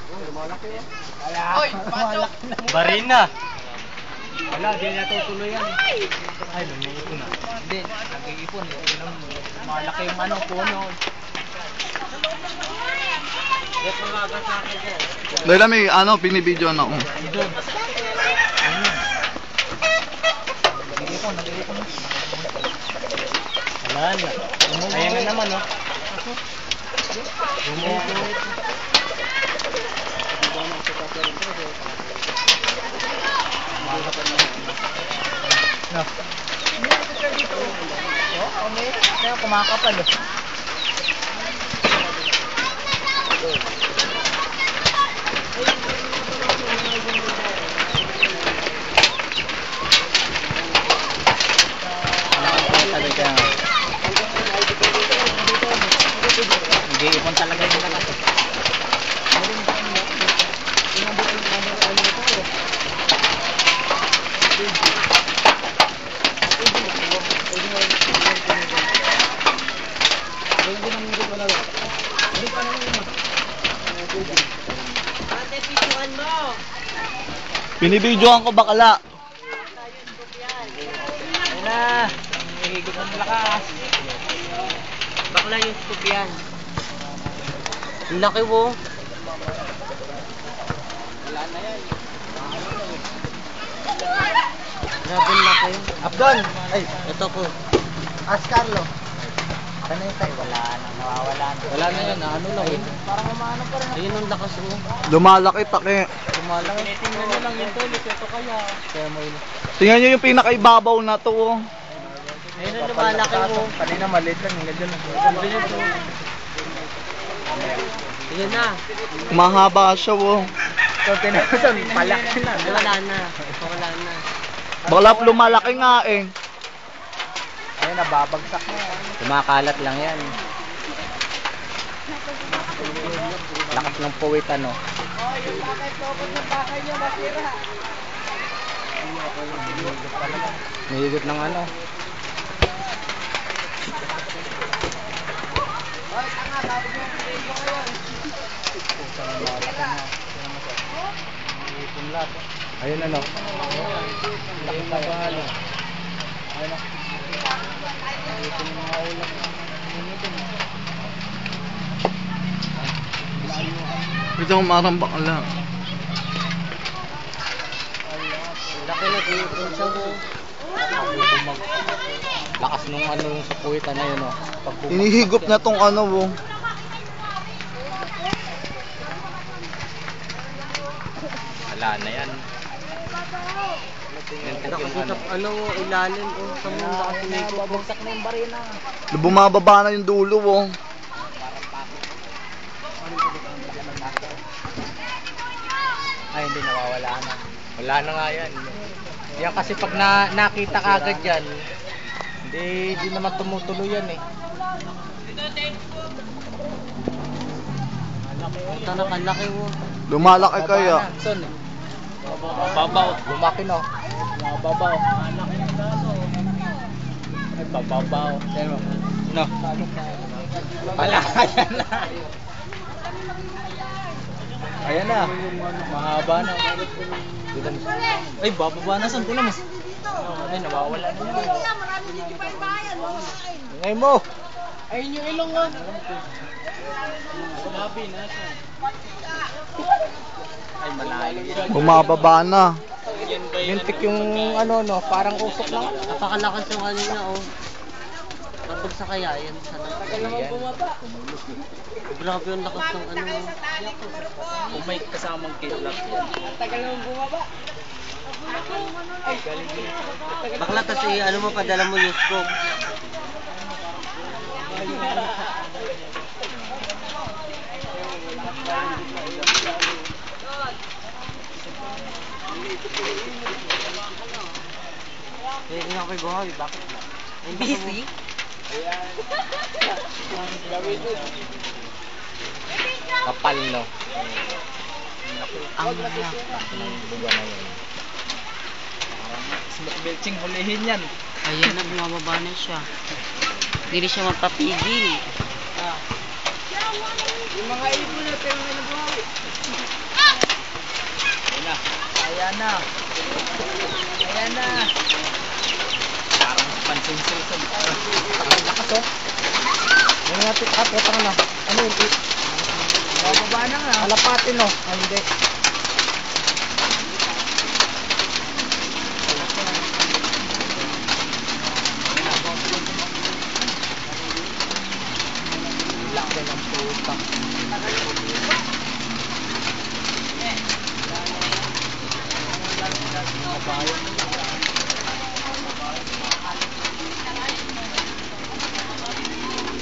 Oy, pasok! Barina! Wala, di natutuloy yan. Ay, lumiipon na. Hindi, nag-iipon. Malaki yung ano, puno. Dahil may ano, binibidyo na ako. Doon. Nag-iipon, nag-iipon. Wala na. Ayan na naman, oh. No. Oh, may kumakapal eh. Nag-iipon talaga yung lakas. Binibidyoan ko bakala. Ayun na. Hihigit ng lakas. Bakla yung scoop yan. Ang laki mo. Wala na yan. Grabe ang laki. Abdon! Ay, ito po. Carlo. Ano yung tayo? Wala na, nawawala na. Wala na yan, ano lang yun. Parang umano pa rin. Ayun ang lakas mo. Lumalaki taki. Lumalaki. Tingnan nyo lang yung tulis. Ito kaya. Kaya mo yun. Tingnan nyo yung pinakaibabaw na to. Oh. Ayun ang lumalaki mo. Kanina maliit lang. Ganyan lang. Ayun na. Mahaba siya. Oh. So, tinasan. Palaki na. Wala na. Wala na. Bakla lumalaki nga eh. Ayun, nababagsak na yan. Kumakalat lang yan. Lakas ng puwit ano. May higit ng ano. Ayun ano. Lakas na pahalo. Ayun na. Ito ang marang bakla. Laki na dito siya mo. Lakas nung ano yung sa puwitan na yun, oh. Inihigop na tong ano. Oh. Wala na yan. Nakakita ano ilalim oh sa mga kasiniko. Babagsak na yung barina. Bumababa na yung dulo. Oh. Ay hindi, nawawala na. Wala na nga yan. Yan kasi pag nakita ka agad yan, hindi naman tumutuloy yan eh. Ito na kalaki mo. Lumalaki kaya. Son eh. Babaw. Lumaki no. Babaw. Ay babaw. No. Palaka yan na. Ayan na. Mahaba na. Ay bababa na son. Tingnan mo. Ay nawawala na. Ngayon mo. Ayun yung ilong mo. Labi na siya. Ay malayo yan. Bumababa na. Yuntik yung ano no, parang usok lang. Napakalakas yung kanina oh. Kapag sa kaya yan sana. Tagal naman bumaba. Grabe yung lakas ng ano. Kung may kasamang kidlat yan. Tagal naman bumaba. Ay galing din. Bakla kasi ano mo padala mo yung scope. Eh, hindi ako buhawi. Bakit? Busy? Ayan. Kapal, no? Ang laki ng buga na yun. Smoke belching, hulihin yan. Ayan na, bumababa na siya. Hindi siya mapapigil. Yung mga ibon na pero may nabuhawi. Ayan na. Ayan na. Parang pansing silsog. Ang lakas oh. Yung natin putang na. Ano yun? Bababa na nga. Alapatin oh. Ay hindi. Laki ng putang.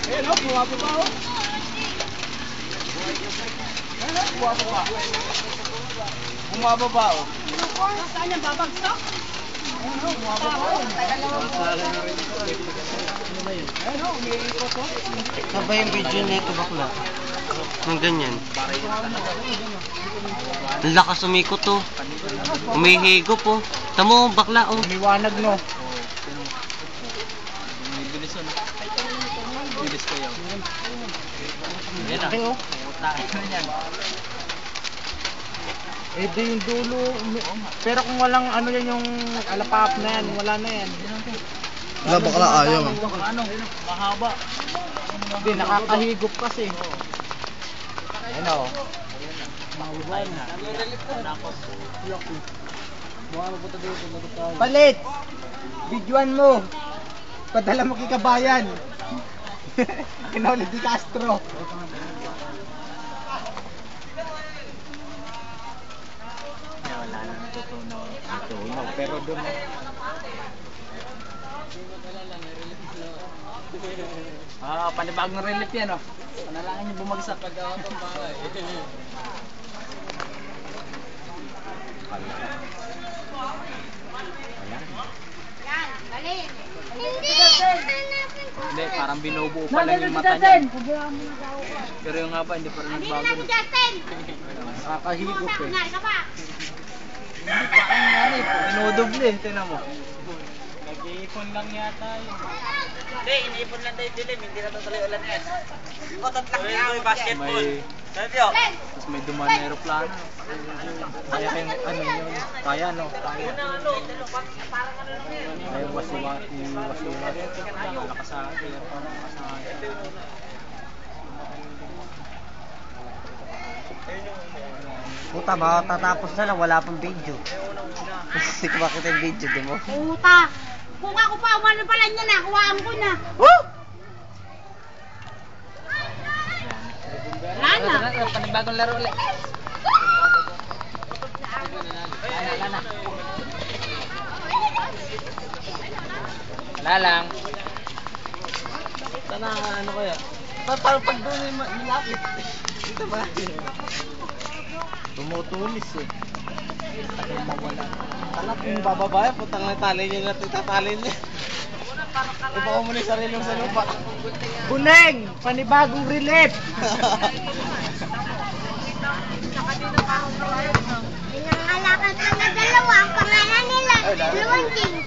Ayan o, bumababa o. Ayan o, bumababa. Bumababa o. Saan yung babagsak? Ayan o, bumababa o. Ayan o, umiikot o. Sabay yung video nito bakla. Ng ganyan. Ang lakas umikot oh. Umihigop oh. Tamo bakla oh. Umiwanag no. Bilis o. Bilis kayo. Yan Laki oh. Eh di yung dulo. Pero kung walang ano yan yung alapap na yan, wala na yan. Wala bakla ayaw. Ano? Mahaba. Hindi, nakakahigop kasi. Ano? Palit! Videoan mo! Padala mo kay kabayan! Kinaulit di Castro! Wala na natutunaw. Natutunaw. Pero doon panibagong relief yan oh. Panalangin yung bumagsak pag pang bahay. Yan, galing. Hindi! Hindi, parang binubuo pa lang yung mata niya. Pero yung haba, hindi pa rin Sabihin na nagbago. mo, Justin! Nakakahigop eh. Kunwari ka pa. Inudoble, tinan mo. Nag-iipon lang yata yun. Hindi, iniipon lang tayo dilim, hindi na tutuloy ulan yan. O, tatlak niya may basketball. Sabi yun? Tapos may dumaan na aeroplano. Kaya kayong ano yun? Kaya no? Kaya. May wasiwa. Malakas sa akin. Puta, baka tatapos na lang, wala pang video. Hindi ko makita yung video, di mo? Puta! Kung ako pa, umano pala niya na, kuhaan ko na. Woo! Wala na. Panibagong laro ulit. Wala lang. Sana ano kaya? Parang pag doon may nilapit. Dito ba? Tumutulis eh. Ano mawala. Anak yung bababa yan, putang na tali niya natin tatali niya. Ibawa mo na yung sarili mo sa lupa. Buneng! Panibagong relief! Pinangalakan pa na dalawa, ang pangalan nila, Luwangking.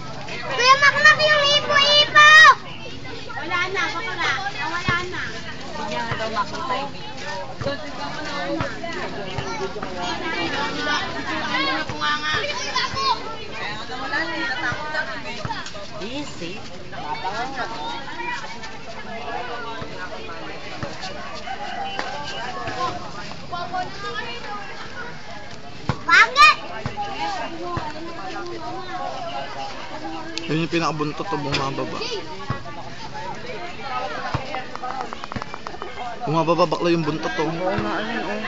Kuya Makmak yung ipo-ipo! Wala na, bakla. Nawala na. Hindi niya daw makita yung video. Easy. Bakit? Yun yung pinakabuntot o bumababa. Bumababa bakla yung buntot o. Oo nga, ayun oh.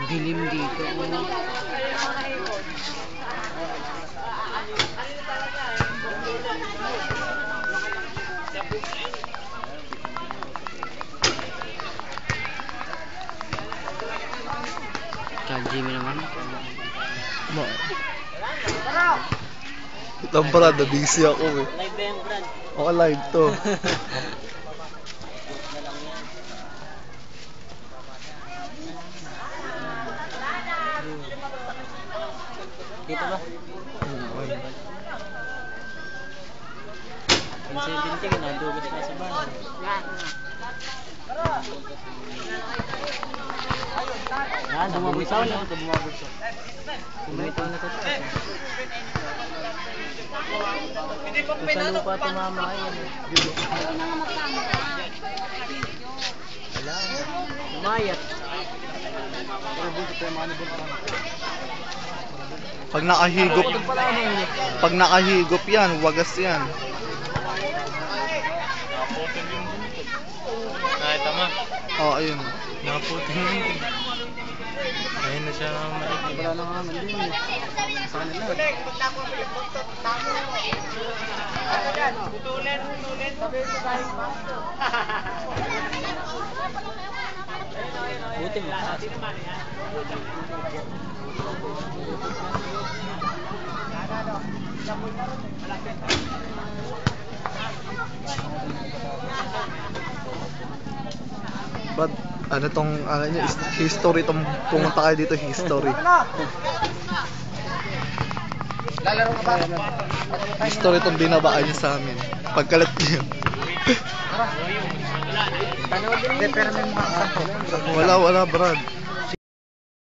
Dilim dito. Kaya Jimmy naman. Itang parada, busy ako eh. Live yan, Brad. Ako live to. Dito ba? Okay. Yung 70, nadugot na sa bahay. Yan, bumabagsak na. Bumabagsak. Bumitaw na ito. Kung sa lupa tumama yun. Wala. Lumayat. Pag nakahigop yan, wagas yan. Ay, tama. Oh, ayun. Naputin yun. Ayun na siya maliit. Wala lang naman din eh. Sa kanila. Buti mo. But, ano tong, ano nyo, history tong pumunta kayo dito, history. History tong binabaan nyo sa amin. Pagkalat nyo. Hindi, pero may mga kasama. Wala, Brad.